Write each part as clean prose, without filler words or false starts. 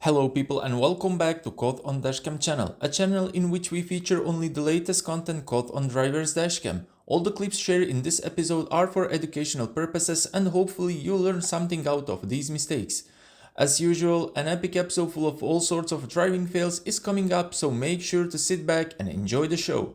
Hello people and welcome back to Code on Dashcam channel, a channel in which we feature only the latest content code on driver's dashcam. All the clips shared in this episode are for educational purposes and hopefully you'll learn something out of these mistakes. As usual, an epic episode full of all sorts of driving fails is coming up, so make sure to sit back and enjoy the show.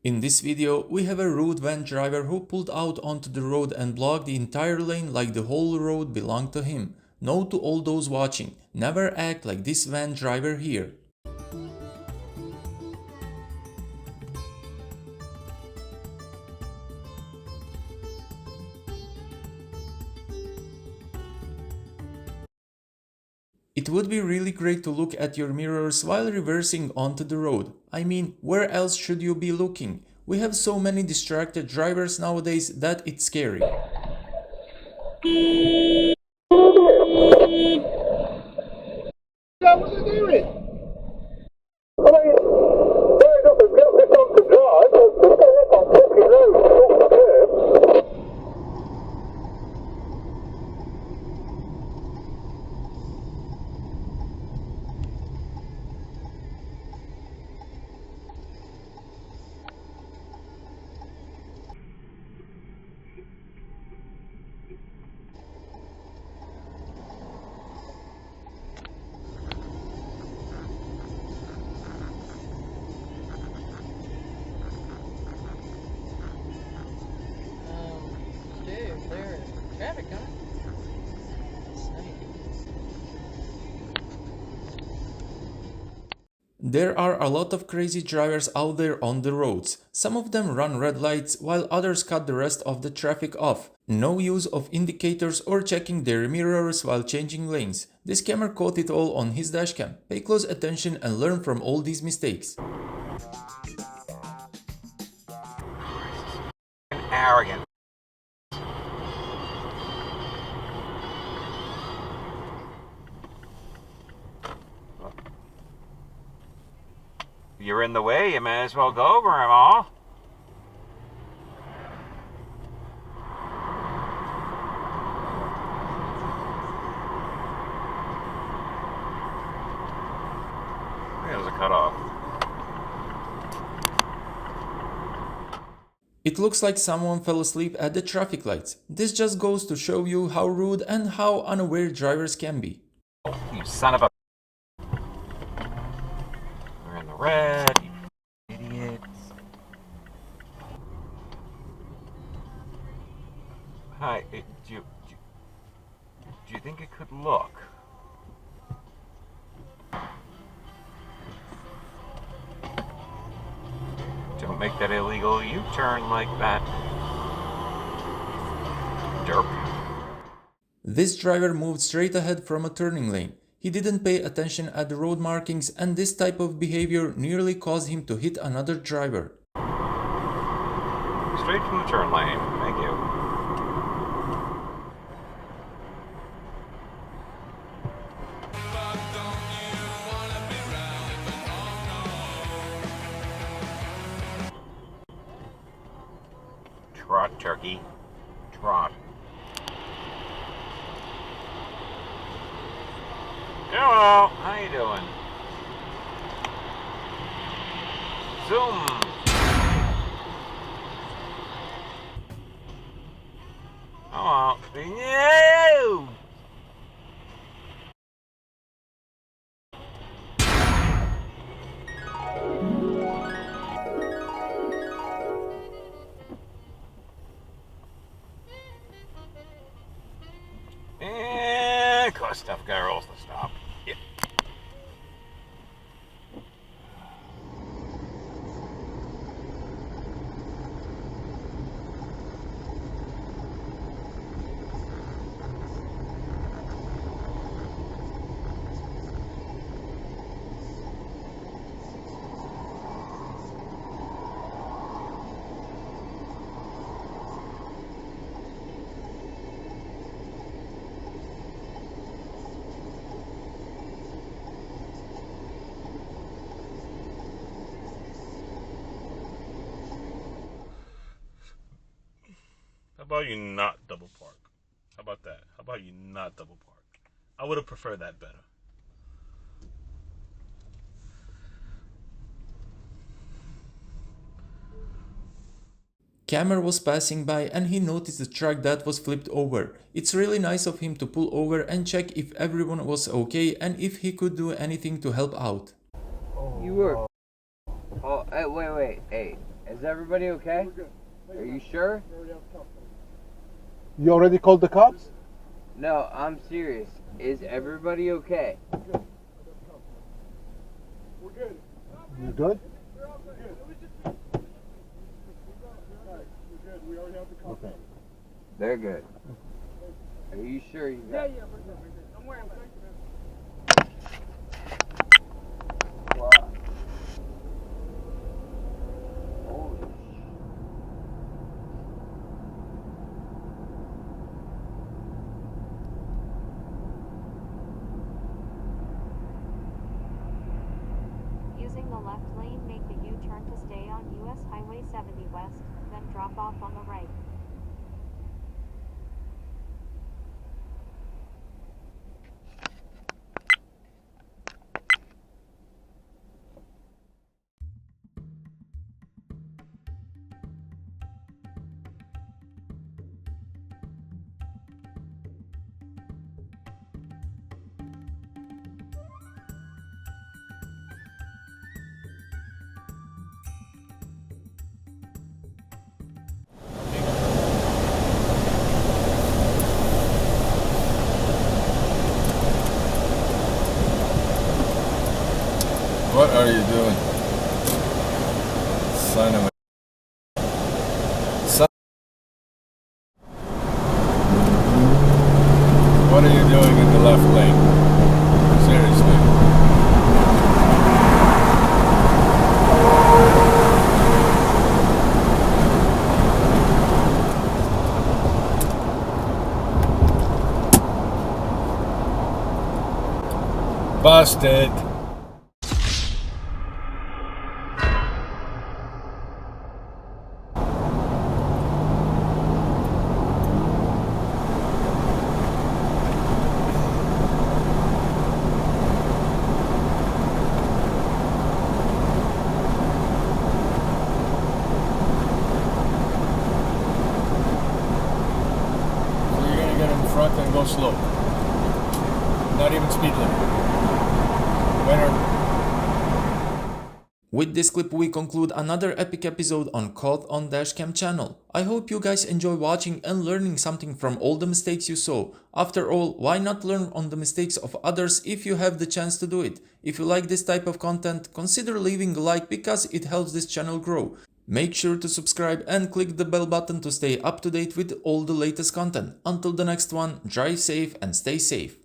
In this video, we have a rude van driver who pulled out onto the road and blocked the entire lane like the whole road belonged to him. Note to all those watching, never act like this van driver here. It would be really great to look at your mirrors while reversing onto the road. I mean, where else should you be looking? We have so many distracted drivers nowadays that it's scary. What's he doing? I mean, fair enough, if you're this on to drive, but go up on fucking road, off the curb. Traffic, huh? There are a lot of crazy drivers out there on the roads. Some of them run red lights while others cut the rest of the traffic off. No use of indicators or checking their mirrors while changing lanes. This scammer caught it all on his dashcam. Pay close attention and learn from all these mistakes. Arrogant. You're in the way, you may as well go over them all. There's a cutoff. It looks like someone fell asleep at the traffic lights. This just goes to show you how rude and how unaware drivers can be. You son of a... We're in the red, you idiots. Hi, do you think it could look? Don't make that illegal U-turn like that. Derp. This driver moved straight ahead from a turning lane. He didn't pay attention at the road markings, and this type of behavior nearly caused him to hit another driver. Straight from the turn lane. Thank you. turkey. Trot. Hello, how you doing? Zoom. Oh, no. And cause tough girls to stop. Yeah. How about you not double park? How about that? How about you not double park? I would have preferred that better. Cameron was passing by and he noticed the truck that was flipped over. It's really nice of him to pull over and check if everyone was okay and if he could do anything to help out. You were. Oh, hey, wait. Hey, is everybody okay? Are you sure? You already called the cops? No, I'm serious. Is everybody okay? You good? Okay. They're good. Are you sure you got? we're good. Don't worry, Wow. Holy sh- Using the left lane, make a U-turn to stay on US Highway 70 West, then drop off on the right. What are you doing? Son of a... Son... What are you doing in the left lane? Seriously. Busted. Front and go slow. Not even speed limit. Winner. With this clip we conclude another epic episode on Caught on Dashcam channel. I hope you guys enjoy watching and learning something from all the mistakes you saw. After all, why not learn on the mistakes of others if you have the chance to do it? If you like this type of content, consider leaving a like because it helps this channel grow. Make sure to subscribe and click the bell button to stay up to date with all the latest content. Until the next one, drive safe and stay safe.